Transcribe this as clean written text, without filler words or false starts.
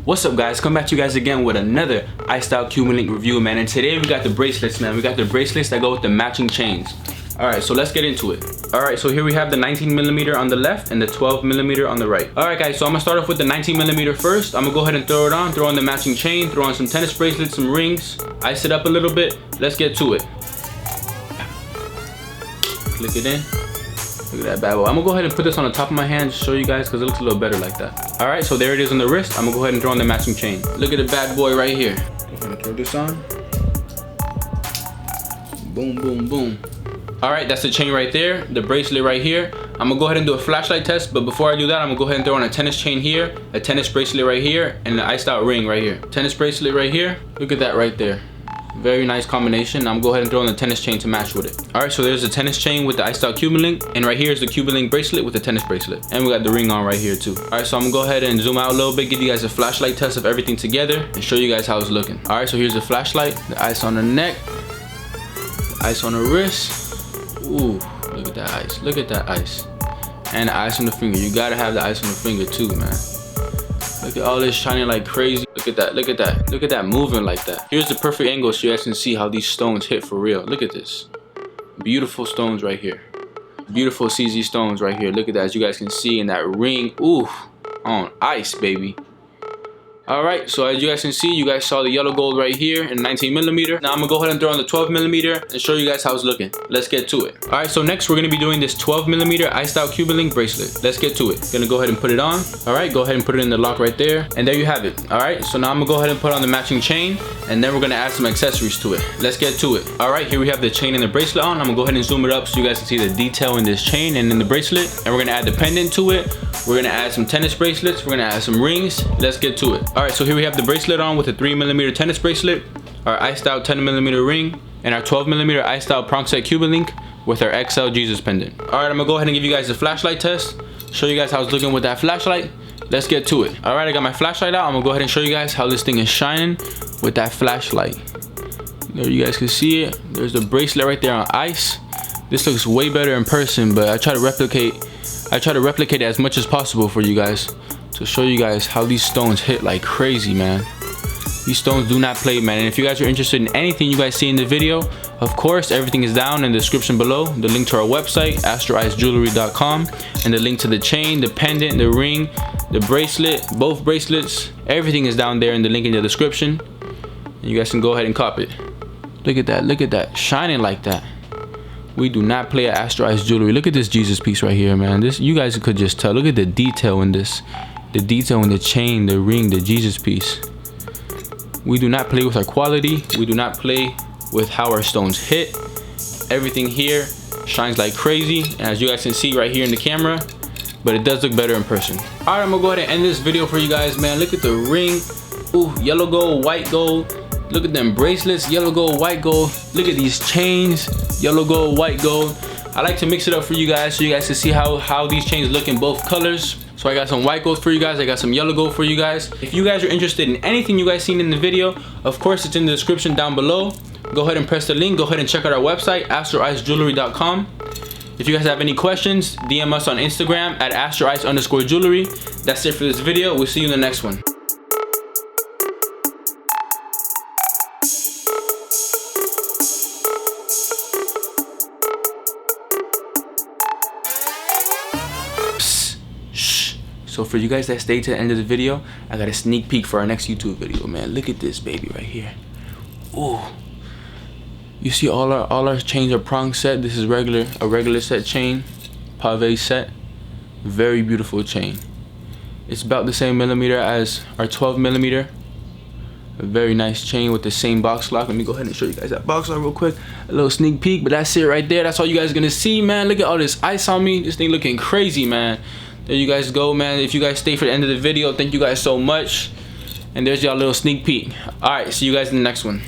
What's up, guys? Come back to you guys again with another iced out Cuban link review, man. And today we got the bracelets, man. We got the bracelets that go with the matching chains. Alright, so let's get into it. Alright, so here we have the 19mm on the left and the 12mm on the right. Alright guys, so I'm gonna start off with the 19mm first. I'm gonna go ahead and throw it on, throw on the matching chain, throw on some tennis bracelets, some rings, ice it up a little bit. Let's get to it. Click it in. Look at that bad boy. I'm gonna go ahead and put this on the top of my hand, just show you guys, because it looks a little better like that. Alright, so there it is on the wrist. I'm gonna go ahead and throw on the matching chain. Look at the bad boy right here. I'm gonna throw this on. Boom, boom, boom. Alright, that's the chain right there, the bracelet right here. I'm gonna go ahead and do a flashlight test, but before I do that, I'm gonna go ahead and throw on a tennis chain here, a tennis bracelet right here, and an iced out ring right here. Tennis bracelet right here. Look at that right there. Very nice combination. I'm gonna go ahead and throw on the tennis chain to match with it. Alright, so there's the tennis chain with the iced out Cuban link, and right here is the Cuban link bracelet with the tennis bracelet. And we got the ring on right here too. Alright, so I'm gonna go ahead and zoom out a little bit, give you guys a flashlight test of everything together, and show you guys how it's looking. Alright, so here's the flashlight, the ice on the neck, the ice on the wrist. Ooh, look at that ice. Look at that ice. And the ice on the finger. You gotta have the ice on the finger too, man. Look at all this shining like crazy. Look at that. Look at that. Look at that moving like that. Here's the perfect angle so you guys can see how these stones hit for real. Look at this. Beautiful stones right here. Beautiful CZ stones right here. Look at that, as you guys can see in that ring. Ooh, on ice, baby. Alright, so as you guys can see, you guys saw the yellow gold right here in 19mm. Now I'm gonna go ahead and throw on the 12mm and show you guys how it's looking. Let's get to it. Alright, so next we're gonna be doing this 12mm iced out Cuban link bracelet. Let's get to it. Gonna go ahead and put it on. Alright, go ahead and put it in the lock right there. And there you have it. Alright, so now I'm gonna go ahead and put on the matching chain, and then we're gonna add some accessories to it. Let's get to it. Alright, here we have the chain and the bracelet on. I'm gonna go ahead and zoom it up so you guys can see the detail in this chain and in the bracelet. And we're gonna add the pendant to it. We're gonna add some tennis bracelets. We're gonna add some rings. Let's get to it. Alright, so here we have the bracelet on with a 3mm tennis bracelet, our iced out 10mm ring, and our 12mm iced out prong set Cuban link with our XL Jesus pendant. Alright, I'm gonna go ahead and give you guys a flashlight test, show you guys how it's looking with that flashlight. Let's get to it. Alright, I got my flashlight out. I'm gonna go ahead and show you guys how this thing is shining with that flashlight. There you guys can see it. There's the bracelet right there on ice. This looks way better in person, but I try to replicate it as much as possible for you guys, to show you guys how these stones hit like crazy, man. These stones do not play, man. And if you guys are interested in anything you guys see in the video, of course, everything is down in the description below. The link to our website, astricejewelry.com, and the link to the chain, the pendant, the ring, the bracelet, both bracelets. Everything is down there in the link in the description. And you guys can go ahead and cop it. Look at that, shining like that. We do not play at Astroice Jewelry. Look at this Jesus piece right here, man. This, you guys could just tell. Look at the detail in this. The detail in the chain, the ring, the Jesus piece. We do not play with our quality. We do not play with how our stones hit. Everything here shines like crazy, and as you guys can see right here in the camera, but it does look better in person. Alright, I'm gonna go ahead and end this video for you guys, man. Look at the ring. Ooh, yellow gold, white gold. Look at them bracelets, yellow gold, white gold. Look at these chains, yellow gold, white gold. I like to mix it up for you guys so you guys can see how these chains look in both colors. So I got some white gold for you guys, I got some yellow gold for you guys. If you guys are interested in anything you guys seen in the video, of course it's in the description down below. Go ahead and press the link, go ahead and check out our website, astricejewelry.com. If you guys have any questions, DM us on Instagram at astrorice_jewelry. That's it for this video, we'll see you in the next one. So for you guys that stayed to the end of the video, I got a sneak peek for our next YouTube video, man. Look at this baby right here. Ooh. You see all our chains are prong set. This is a regular set chain, pave set. Very beautiful chain. It's about the same millimeter as our 12mm. A very nice chain with the same box lock. Let me go ahead and show you guys that box lock real quick. A little sneak peek, but that's it right there. That's all you guys are gonna see, man. Look at all this ice on me. This thing looking crazy, man. There you guys go, man. If you guys stay for the end of the video, thank you guys so much. And there's y'all little sneak peek. Alright, see you guys in the next one.